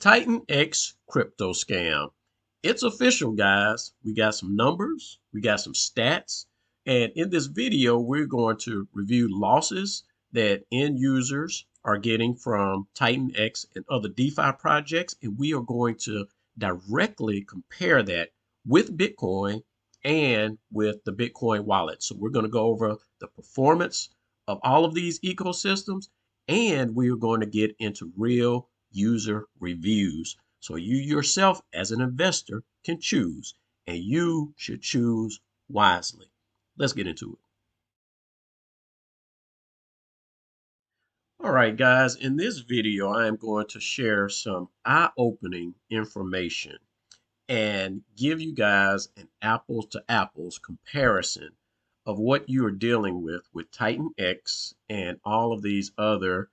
TitanX crypto scam. It's official, guys. We got some numbers, we got some stats, and in this video, we're going to review losses that end users are getting from TitanX and other DeFi projects, and we are going to directly compare that with Bitcoin and with the Bitcoin wallet. So we're going to go over the performance of all of these ecosystems, and we are going to get into real user reviews. So you yourself as an investor can choose, and you should choose wisely. Let's get into it. All right, guys, in this video, I am going to share some eye-opening information and give you guys an apples to apples comparison of what you are dealing with TitanX and all of these other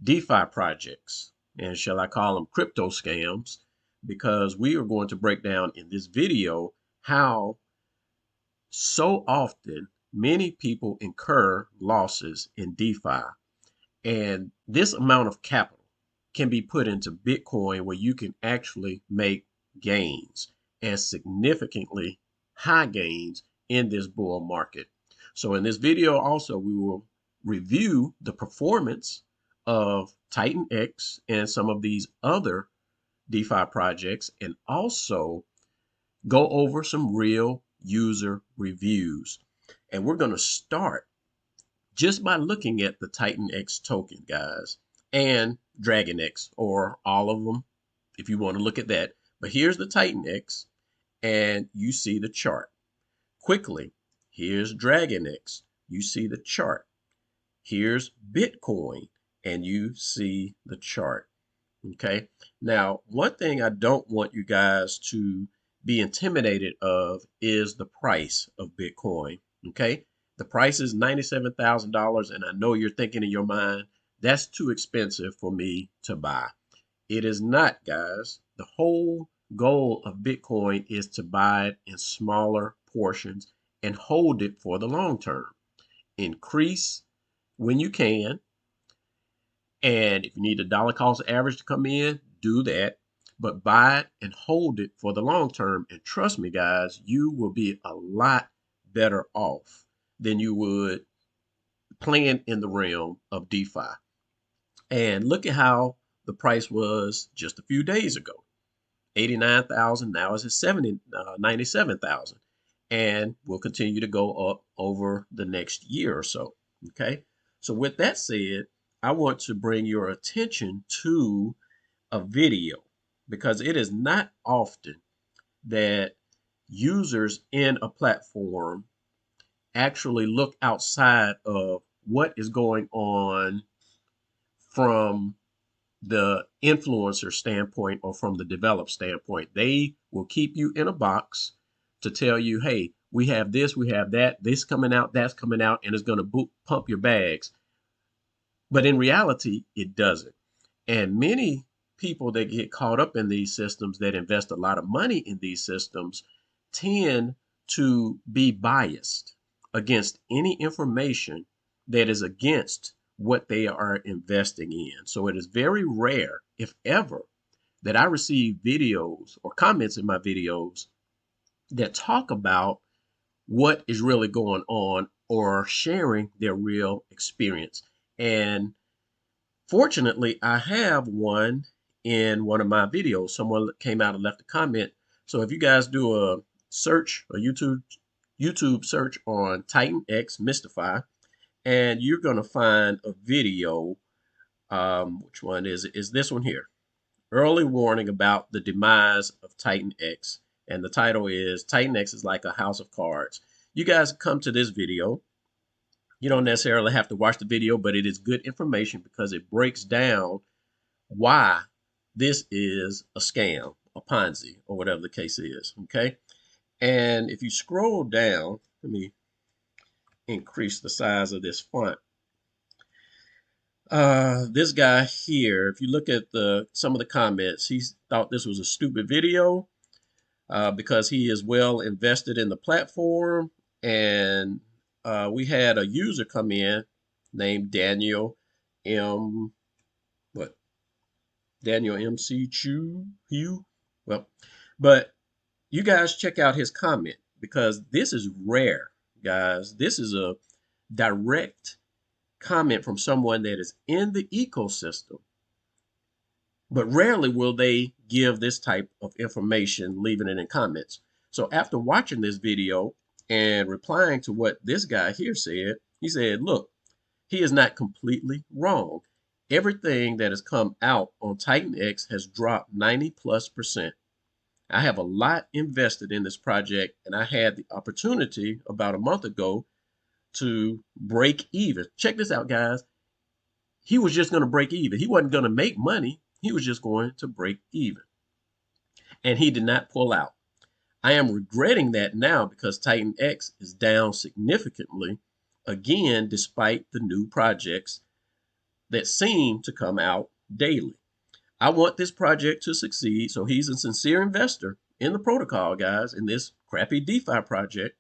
DeFi projects, and shall I call them crypto scams, because we are going to break down in this video how so often many people incur losses in DeFi. And this amount of capital can be put into Bitcoin where you can actually make gains and significantly high gains in this bull market. So in this video also, we will review the performance of TitanX and some of these other DeFi projects, and also go over some real user reviews. And we're going to start just by looking at the TitanX token, guys, and dragonx, or all of them if you want to look at that. But here's the TitanX, and you see the chart. Quickly, here's dragonx. You see the chart. Here's Bitcoin, and you see the chart. Okay. Now, one thing I don't want you guys to be intimidated of is the price of Bitcoin. Okay. The price is $97,000. And I know you're thinking in your mind, that's too expensive for me to buy. It is not, guys. The whole goal of Bitcoin is to buy it in smaller portions and hold it for the long term. Increase when you can. And if you need a dollar cost average to come in, do that. But buy it and hold it for the long term. And trust me, guys, you will be a lot better off than you would playing in the realm of DeFi. And look at how the price was just a few days ago. 89,000, now it's at 97,000. And will continue to go up over the next year or so. Okay. So with that said, I want to bring your attention to a video, because it is not often that users in a platform actually look outside of what is going on from the influencer standpoint or from the developed standpoint. They will keep you in a box to tell you, hey, we have this, we have that, this coming out, that's coming out, and it's going to pump your bags. But in reality, it doesn't. And many people that get caught up in these systems, that invest a lot of money in these systems, tend to be biased against any information that is against what they are investing in. So it is very rare, if ever, that I receive videos or comments in my videos that talk about what is really going on or sharing their real experience. And fortunately, I have one in one of my videos. Someone came out and left a comment. So if you guys do a search, a YouTube search on TitanX Mystify, and you're going to find a video. Which one is it? Is this one here? Early warning about the demise of TitanX. And the title is TitanX is like a house of cards. You guys come to this video. You don't necessarily have to watch the video, but it is good information because it breaks down why this is a scam, a Ponzi, or whatever the case is. Okay. And if you scroll down, let me increase the size of this font. This guy here, if you look at some of the comments, he thought this was a stupid video because he is well invested in the platform. And we had a user come in named Daniel M. What? Daniel MC Chu Hugh. Well, but you guys check out his comment because this is rare, guys. This is a direct comment from someone that is in the ecosystem, but rarely will they give this type of information, leaving it in comments. So after watching this video and replying to what this guy here said, he said, look, he is not completely wrong. Everything that has come out on TitanX has dropped 90+%. I have a lot invested in this project, and I had the opportunity about a month ago to break even. Check this out, guys. He was just going to break even. He wasn't going to make money. He was just going to break even. And he did not pull out. I am regretting that now because TitanX is down significantly, again, despite the new projects that seem to come out daily. I want this project to succeed, so he's a sincere investor in the protocol, guys, in this crappy DeFi project,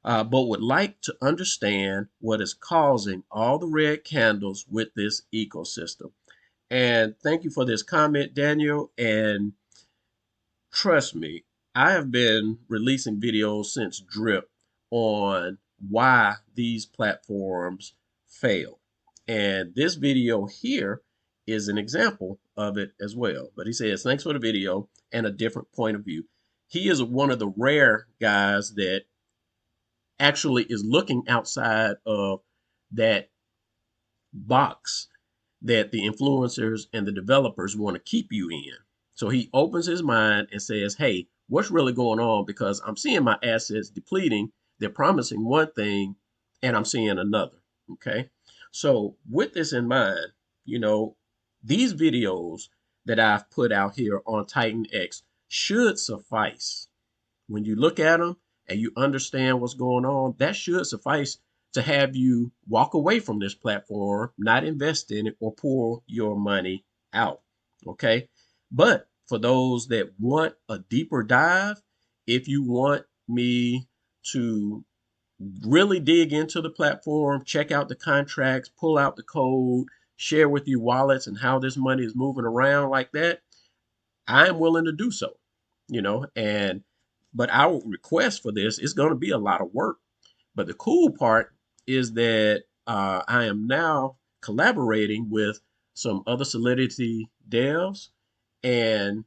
but would like to understand what is causing all the red candles with this ecosystem. And thank you for this comment, Daniel. And trust me, I have been releasing videos since Drip on why these platforms fail. And this video here is an example of it as well. But he says, thanks for the video and a different point of view. He is one of the rare guys that actually is looking outside of that box that the influencers and the developers want to keep you in. So he opens his mind and says, hey, what's really going on? Because I'm seeing my assets depleting. They're promising one thing and I'm seeing another. Okay. So with this in mind, these videos that I've put out here on TitanX should suffice. When you look at them and you understand what's going on, that should suffice to have you walk away from this platform, not invest in it or pull your money out. Okay. But for those that want a deeper dive, if you want me to really dig into the platform, check out the contracts, pull out the code, share with you wallets and how this money is moving around like that, I'm willing to do so, but our request for this is going to be a lot of work. But the cool part is that I am now collaborating with some other Solidity devs and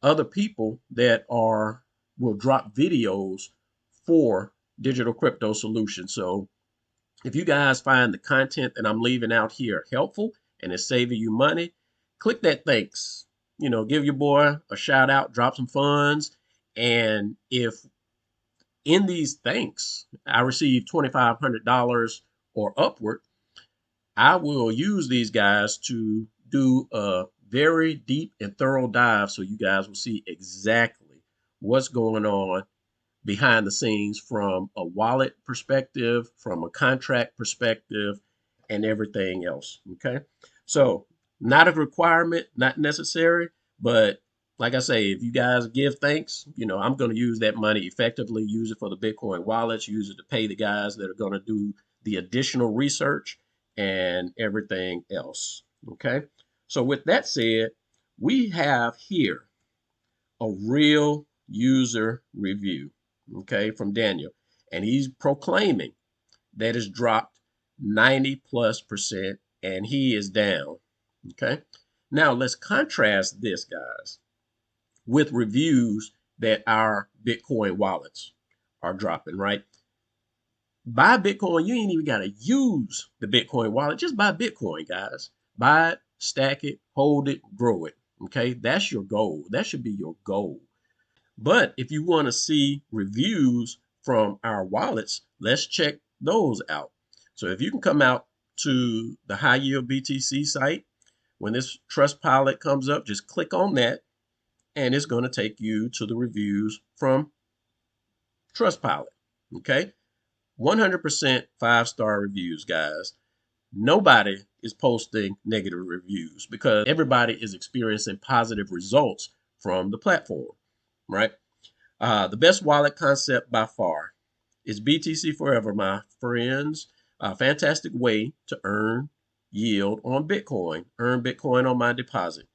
other people that will drop videos for digital crypto solutions. So if you guys find the content that I'm leaving out here helpful and it's saving you money, click that thanks. Give your boy a shout out, drop some funds. And if in these thanks I receive $2,500 or upward, I will use these guys to do a very deep and thorough dive so you guys will see exactly what's going on behind the scenes from a wallet perspective, from a contract perspective, and everything else. Okay. So, not a requirement, not necessary, but like I say, if you guys give thanks, I'm going to use that money effectively, use it for the Bitcoin wallets, use it to pay the guys that are going to do the additional research and everything else. Okay. So, with that said, we have here a real user review, okay, from Daniel. And he's proclaiming that it's dropped 90+% and he is down, okay? Now, let's contrast this, guys, with reviews that our Bitcoin wallets are dropping, right? Buy Bitcoin, you ain't even got to use the Bitcoin wallet. Just buy Bitcoin, guys. Buy it, stack it, hold it, grow it, okay? That's your goal. That should be your goal. But if you want to see reviews from our wallets, let's check those out. So if you can come out to the High Yield BTC site, when this Trustpilot comes up, just click on that and it's going to take you to the reviews from Trustpilot. Okay. 100% 5-star reviews, guys. Nobody is posting negative reviews because everybody is experiencing positive results from the platform, right? The best wallet concept by far is BTC Forever, my friends. A fantastic way to earn yield on Bitcoin, earn Bitcoin on my deposit.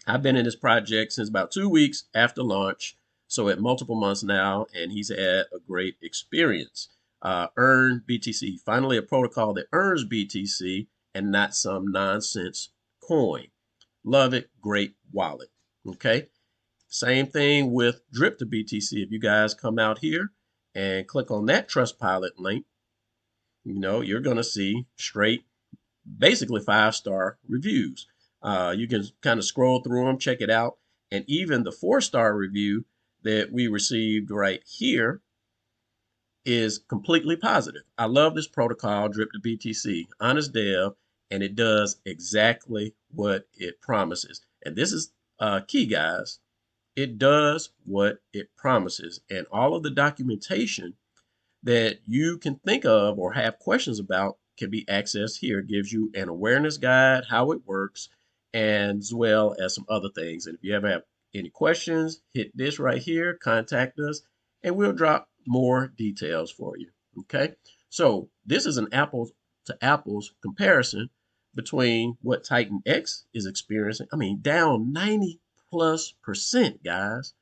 I've been in this project since about 2 weeks after launch, so at multiple months now, and he's had a great experience. Earn BTC, finally a protocol that earns BTC and not some nonsense coin. Love it, great wallet. Okay, same thing with drip to BTC. If you guys come out here and click on that Trustpilot link, you're gonna see straight, basically 5-star reviews. You can kind of scroll through them, check it out. And even the 4-star review that we received right here is completely positive. I love this protocol, Drip to BTC, honest dev, and it does exactly what it promises. And this is key, guys. It does what it promises. And all of the documentation that you can think of or have questions about can be accessed here. It gives you an awareness guide, how it works, and as well as some other things. And if you ever have any questions, hit this right here, contact us, and we'll drop more details for you. Okay, so this is an apples to apples comparison between what TitanX is experiencing. I mean, down 90+%, guys.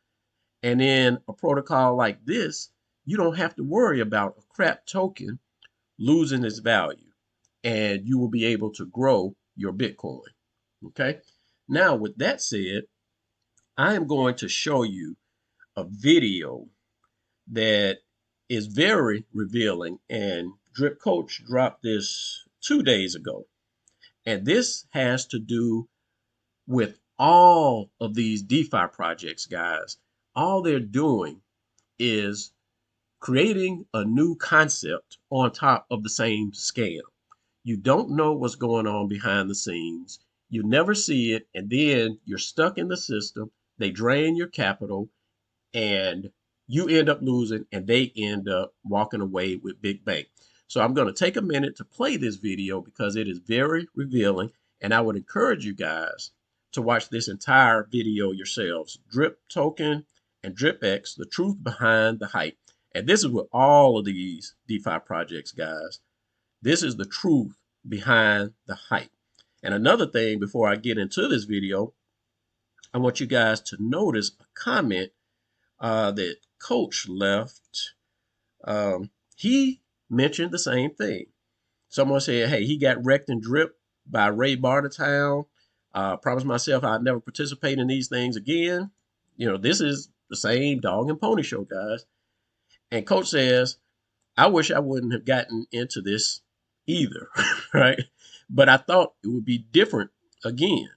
And then a protocol like this, you don't have to worry about a crap token losing its value, and you will be able to grow your Bitcoin. Okay. Now, with that said, I am going to show you a video that is very revealing, and Drip Coach dropped this 2 days ago. And this has to do with all of these DeFi projects, guys. All they're doing is creating a new concept on top of the same scam. You don't know what's going on behind the scenes. You never see it, and then you're stuck in the system. They drain your capital, and you end up losing, and they end up walking away with big bank. So I'm going to take a minute to play this video because it is very revealing, and I would encourage you guys to watch this entire video yourselves. Drip token and DripX, the truth behind the hype. And this is with all of these DeFi projects, guys. This is the truth behind the hype. And another thing, before I get into this video, I want you guys to notice a comment that Coach left. He mentioned the same thing. Someone said, hey, he got wrecked and drip by Ray Bartertown. Promised myself I'd never participate in these things again. This is the same dog and pony show, guys. And Coach says, I wish I wouldn't have gotten into this either, right? But I thought it would be different again.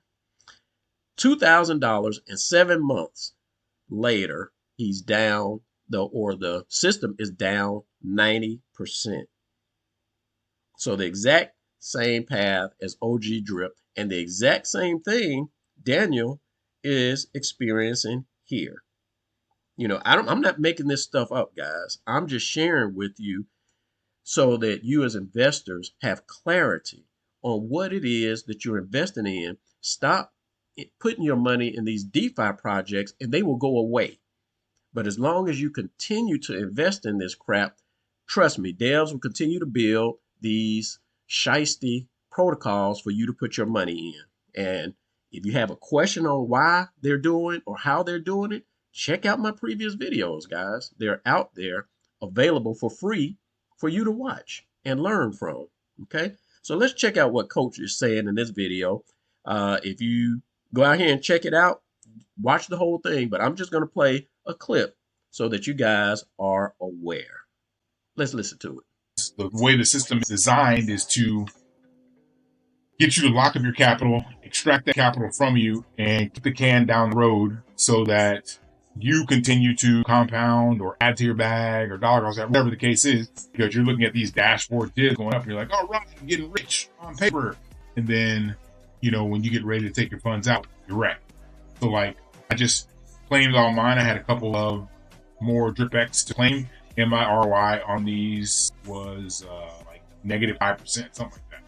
$2,000 in 7 months later, he's down, the system is down 90%. So the exact same path as OG Drip, and the exact same thing Daniel is experiencing here. I'm not making this stuff up, guys. I'm just sharing with you so that you as investors have clarity on what it is that you're investing in. Stop putting your money in these DeFi projects and they will go away. But as long as you continue to invest in this crap, trust me, devs will continue to build these shiesty protocols for you to put your money in. And if you have a question on why they're doing or how they're doing it, check out my previous videos, guys. They're out there available for free for you to watch and learn from. Okay, so let's check out what Coach is saying in this video. If you go out here and check it out, watch the whole thing, but I'm just going to play a clip so that you guys are aware. Let's listen to it. The way the system is designed is to get you to lock up your capital, extract that capital from you, and kick the can down the road so that you continue to compound or add to your bag or dollar cost, whatever the case is, because you're looking at these dashboard dips going up and you're like, all right, I'm getting rich on paper. And then, when you get ready to take your funds out, you're wrecked. So I just claimed all mine. I had a couple of more DripX to claim, and my ROI on these was -5%, something like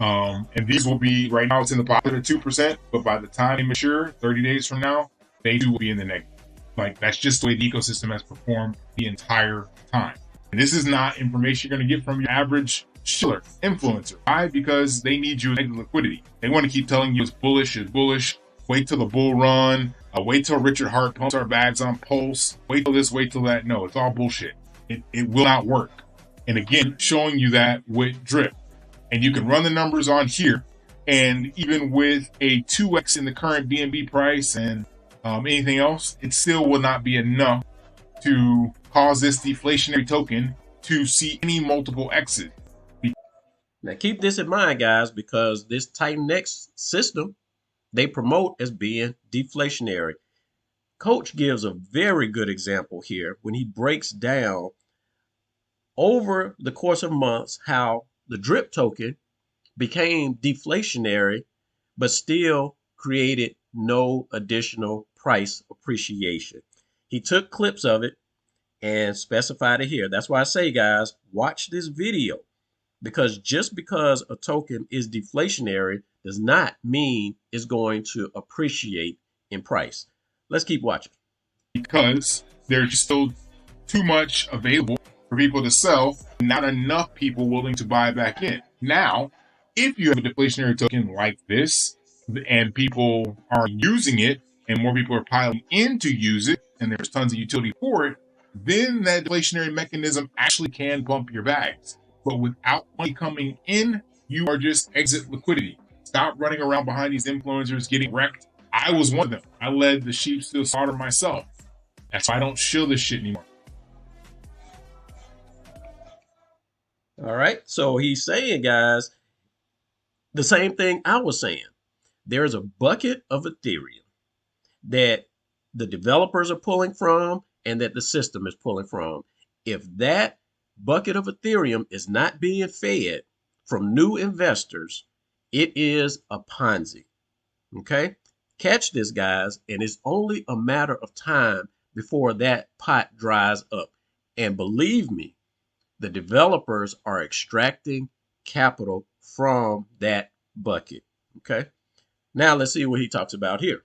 that. And these will be, right now it's in the positive 2%, but by the time they mature, 30 days from now, they too will be in the negative. That's just the way the ecosystem has performed the entire time. And this is not information you're going to get from your average shiller influencer. Why? Because they need you in negative liquidity. They want to keep telling you it's bullish, wait till the bull run, wait till Richard Hart pumps our bags on Pulse, wait till this, wait till that. No, it's all bullshit. It will not work. And again, showing you that with drip. And you can run the numbers on here. And even with a 2x in the current BNB price and anything else, it still will not be enough to cause this deflationary token to see any multiple X's. Now keep this in mind, guys, because this TitanX system they promote as being deflationary. Coach gives a very good example here when he breaks down over the course of months how the drip token became deflationary, but still created no additional price appreciation. He took clips of it and specified it here. That's why I say, guys, watch this video, because just because a token is deflationary does not mean it's going to appreciate in price. Let's keep watching. Because there's still too much available for people to sell, not enough people willing to buy back in. Now, if you have a deflationary token like this and people are using it and more people are piling in to use it and there's tons of utility for it, then that deflationary mechanism actually can pump your bags. But without money coming in, you are just exit liquidity. Stop running around behind these influencers getting wrecked. I was one of them. I led the sheep to the slaughter myself. That's why I don't shill this shit anymore. All right. So he's saying, guys, the same thing I was saying. There's a bucket of Ethereum that the developers are pulling from and that the system is pulling from. If that bucket of Ethereum is not being fed from new investors, it is a Ponzi. Okay? Catch this, guys, and it's only a matter of time before that pot dries up. And believe me, the developers are extracting capital from that bucket. Okay? Now let's see what he talks about here.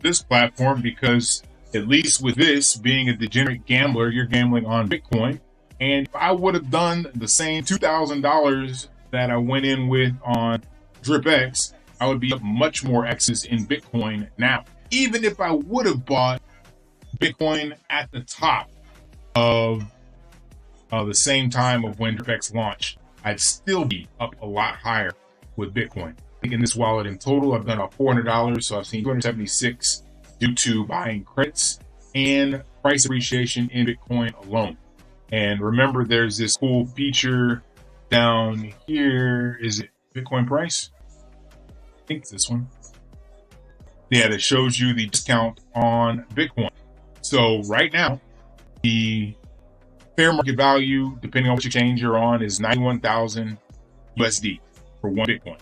This platform, because at least with this being a degenerate gambler, you're gambling on Bitcoin. And if I would have done the same $2,000 that I went in with on DripX, I would be up much more X's in Bitcoin now. Even if I would have bought Bitcoin at the top of the same time of when DripX launched, I'd still be up a lot higher with Bitcoin. I think in this wallet in total, I've done about $400, so I've seen 276 due to buying credits and price appreciation in Bitcoin alone. And remember, there's this cool feature down here. Is it Bitcoin price? I think it's this one. Yeah, that shows you the discount on Bitcoin. So right now, the fair market value, depending on which exchange you're on, is 91,000 USD for one Bitcoin.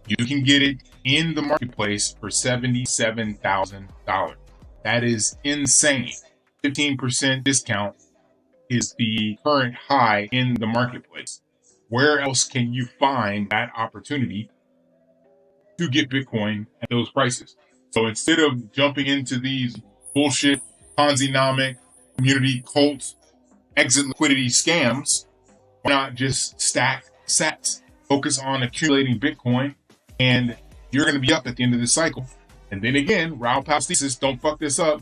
You can get it in the marketplace for $77,000. That is insane. 15% discount is the current high in the marketplace. Where else can you find that opportunity to get Bitcoin at those prices? So instead of jumping into these bullshit Ponzi-nomic community cult exit liquidity scams, why not just stack sats, focus on accumulating Bitcoin, and you're going to be up at the end of this cycle. And then again, Raul Powell's thesis, don't fuck this up.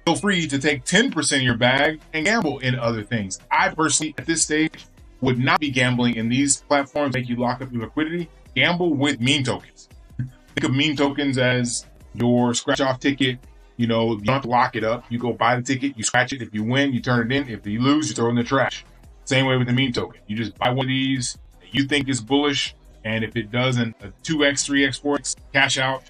Feel free to take 10% of your bag and gamble in other things. I personally, at this stage, would not be gambling in these platforms make you lock up your liquidity. Gamble with meme tokens. Think of meme tokens as your scratch-off ticket. You know, you don't have to lock it up. You go buy the ticket, you scratch it. If you win, you turn it in. If you lose, you throw it in the trash. Same way with the meme token. You just buy one of these that you think is bullish, and if it doesn't, a 2x, 3x, 4x, cash out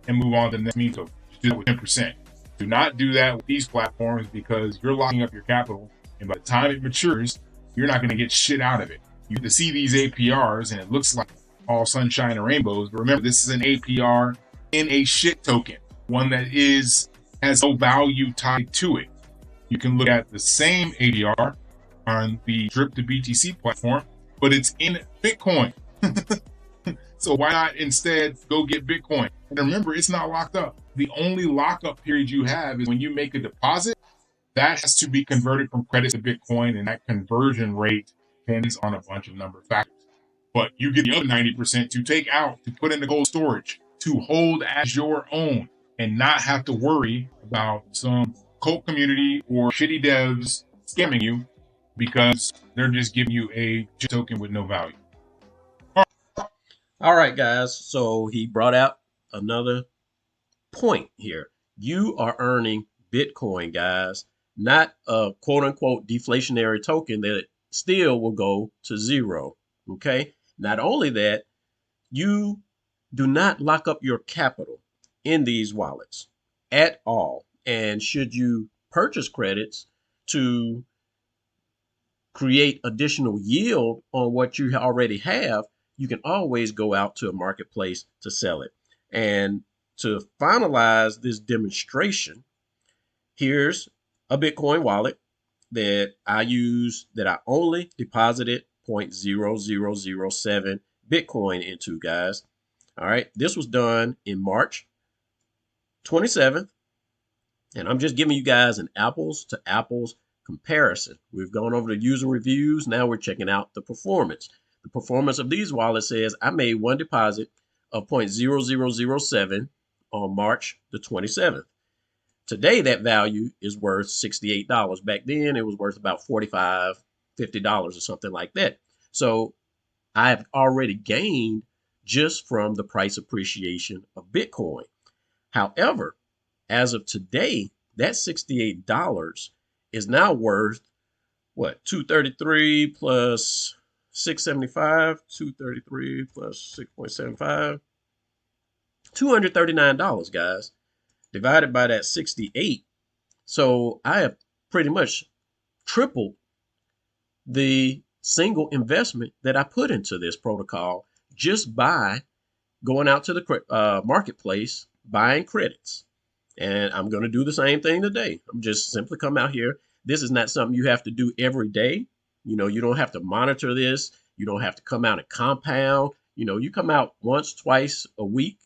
and move on to the next meme token. Just do it with 10%. Do not do that with these platforms because you're locking up your capital, and by the time it matures, you're not going to get shit out of it. You get to see these APRs, and it looks like all sunshine and rainbows. But remember, this is an APR in a shit token, one that has no value tied to it. You can look at the same APR on the Drip to BTC platform, but it's in Bitcoin. So why not instead go get Bitcoin? And remember, it's not locked up. The only lockup period you have is when you make a deposit. That has to be converted from credit to Bitcoin, and that conversion rate depends on a bunch of number of factors. But you get the other 90% to take out, to put into cold storage, to hold as your own and not have to worry about some cult community or shitty devs scamming you because they're just giving you a token with no value. All right, guys. So he brought out another point here. You are earning Bitcoin, guys, not a quote unquote deflationary token that still will go to zero. Okay. Not only that, you do not lock up your capital in these wallets at all. And should you purchase credits to create additional yield on what you already have, you can always go out to a marketplace to sell it. And to finalize this demonstration, here's a Bitcoin wallet that I use that I only deposited 0.0007 Bitcoin into, guys. All right, this was done in March 27th, and I'm just giving you guys an apples to apples comparison. We've gone over the user reviews. Now we're checking out the performance. The performance of these wallets says I made one deposit of 0.0007 on March the 27th. Today, that value is worth $68. Back then, it was worth about $45, $50 or something like that. So I've already gained just from the price appreciation of Bitcoin. However, as of today, that $68 is now worth what? 233 plus 675, 233 plus 6.75, $239, guys, divided by that 68. So I have pretty much tripled the single investment that I put into this protocol just by going out to the marketplace, buying credits. And I'm going to do the same thing today. I'm just simply come out here. This is not something you have to do every day. You know, you don't have to monitor this. You don't have to come out and compound. You know, you come out once, twice a week,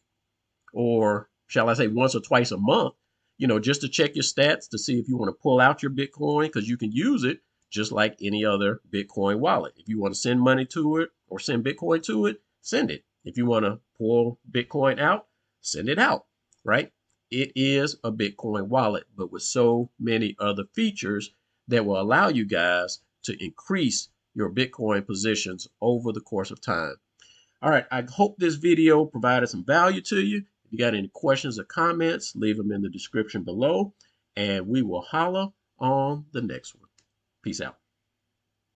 or shall I say once or twice a month, you know, just to check your stats to see if you want to pull out your Bitcoin, because you can use it just like any other Bitcoin wallet. If you want to send money to it or send Bitcoin to it, send it. If you want to pull Bitcoin out, send it out, right? It is a Bitcoin wallet, but with so many other features that will allow you guys to increase your Bitcoin positions over the course of time. All right, I hope this video provided some value to you. If you got any questions or comments, leave them in the description below, and we will holla on the next one. Peace out.